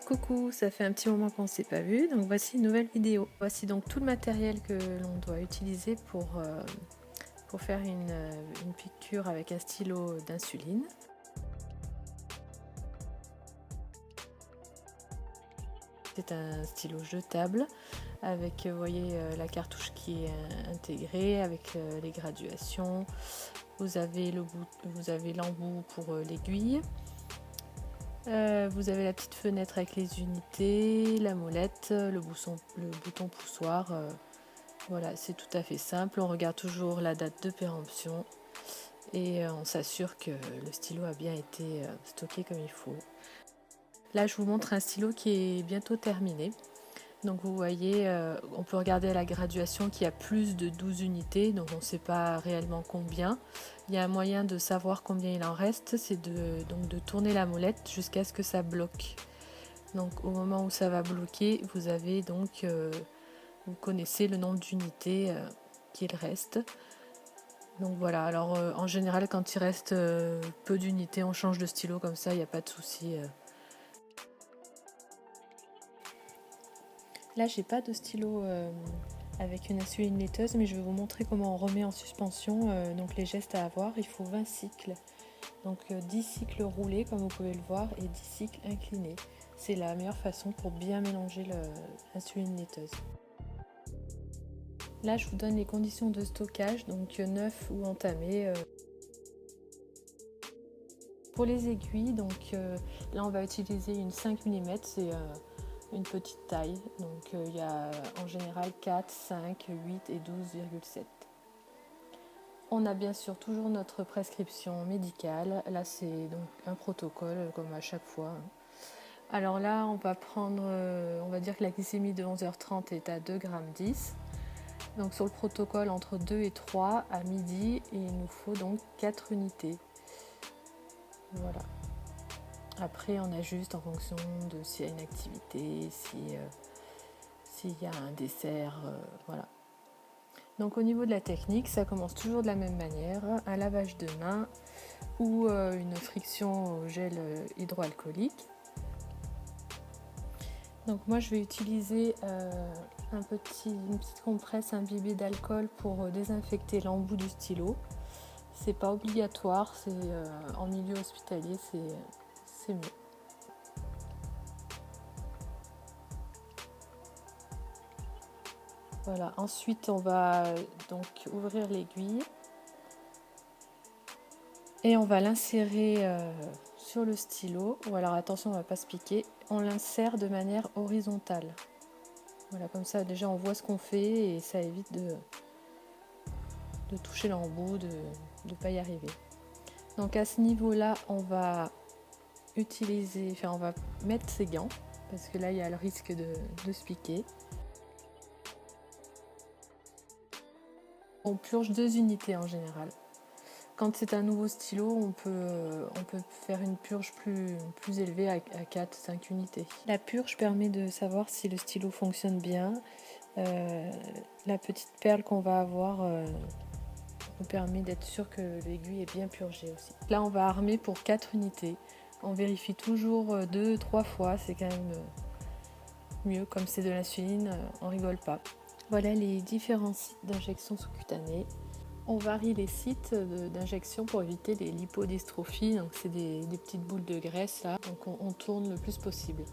Coucou, ça fait un petit moment qu'on ne s'est pas vu, donc voici une nouvelle vidéo. Voici donc tout le matériel que l'on doit utiliser pour faire une piqûre avec un stylo d'insuline. C'est un stylo jetable avec, vous voyez, la cartouche qui est intégrée avec les graduations. Vous avez l'embout pour l'aiguille. Vous avez la petite fenêtre avec les unités, la molette, le bouton poussoir. Voilà, c'est tout à fait simple. On regarde toujours la date de péremption et on s'assure que le stylo a bien été stocké comme il faut. Là, je vous montre un stylo qui est bientôt terminé. Donc vous voyez, on peut regarder à la graduation qu'il y a plus de 12 unités, donc on ne sait pas réellement combien. Il y a un moyen de savoir combien il en reste, c'est de tourner la molette jusqu'à ce que ça bloque. Donc au moment où ça va bloquer, vous avez donc, vous connaissez le nombre d'unités qu'il reste. Donc voilà, alors en général quand il reste peu d'unités, on change de stylo comme ça, il n'y a pas de souci. Là, j'ai pas de stylo avec une insuline laiteuse, mais je vais vous montrer comment on remet en suspension. Donc les gestes à avoir, il faut 20 cycles. Donc 10 cycles roulés, comme vous pouvez le voir, et 10 cycles inclinés. C'est la meilleure façon pour bien mélanger l'insuline laiteuse. Là, je vous donne les conditions de stockage, donc neuf ou entamé. Pour les aiguilles, donc là, on va utiliser une 5 mm, c'est une petite taille, donc il y a en général 4, 5, 8 et 12,7. On a bien sûr toujours notre prescription médicale, là c'est donc un protocole comme à chaque fois. Alors là on va prendre, on va dire que la glycémie de 11h30 est à 2,10 g. Donc sur le protocole entre 2 et 3 à midi, et il nous faut donc 4 unités. Voilà. Après, on ajuste en fonction de s'il y a une activité, s'il y a un dessert, voilà. Donc au niveau de la technique, ça commence toujours de la même manière, un lavage de main ou une friction au gel hydroalcoolique. Donc moi je vais utiliser une petite compresse imbibée d'alcool pour désinfecter l'embout du stylo. C'est pas obligatoire, c'est en milieu hospitalier, c'est mieux. Voilà, ensuite on va donc ouvrir l'aiguille et on va l'insérer sur le stylo. Ou alors attention, on ne va pas se piquer. On l'insère de manière horizontale. Voilà, comme ça déjà on voit ce qu'on fait et ça évite de toucher l'embout, de ne pas y arriver. Donc à ce niveau-là, on va mettre ses gants parce que là il y a le risque de se piquer. On purge 2 unités en général. Quand c'est un nouveau stylo, on peut faire une purge plus élevée à 4-5 unités. La purge permet de savoir si le stylo fonctionne bien. La petite perle qu'on va avoir nous permet d'être sûr que l'aiguille est bien purgée aussi. Là, on va armer pour 4 unités. On vérifie toujours 2-3 fois, c'est quand même mieux. Comme c'est de l'insuline, on rigole pas. Voilà les différents sites d'injection sous-cutanée. On varie les sites d'injection pour éviter les lipodystrophies, donc c'est des petites boules de graisse là, donc on tourne le plus possible.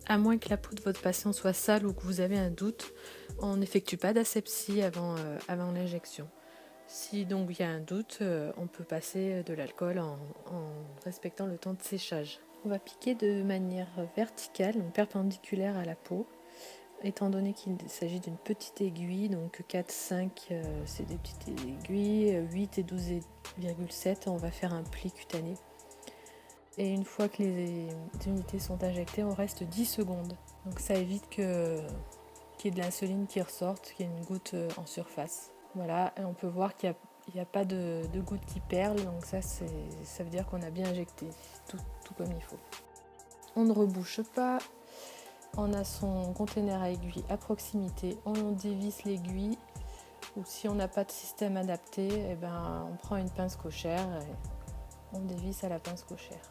À moins que la peau de votre patient soit sale ou que vous avez un doute, on n'effectue pas d'asepsie avant l'injection. Si donc il y a un doute, on peut passer de l'alcool en respectant le temps de séchage. On va piquer de manière verticale, donc perpendiculaire à la peau. Étant donné qu'il s'agit d'une petite aiguille, donc 4, 5 c'est des petites aiguilles, 8 et 12,7 on va faire un pli cutané. Et une fois que les unités sont injectées, on reste 10 secondes. Donc ça évite qu'il y ait de l'insuline qui ressorte, qu'il y ait une goutte en surface. Voilà, et on peut voir qu'il n'y a pas de gouttes qui perlent, donc ça veut dire qu'on a bien injecté, tout comme il faut. On ne rebouche pas. On a son conteneur à aiguille à proximité, on dévisse l'aiguille, ou si on n'a pas de système adapté, eh ben, on prend une pince cochère et on dévisse à la pince cochère.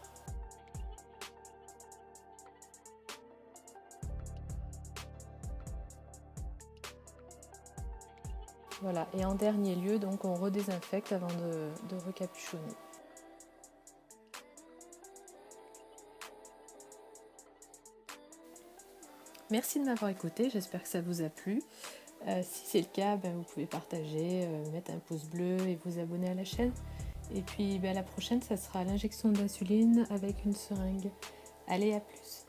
Voilà, et en dernier lieu, donc on redésinfecte avant de recapuchonner. Merci de m'avoir écouté, j'espère que ça vous a plu. Si c'est le cas, vous pouvez partager, mettre un pouce bleu et vous abonner à la chaîne. Et puis la prochaine, ça sera l'injection d'insuline avec une seringue. Allez, à plus!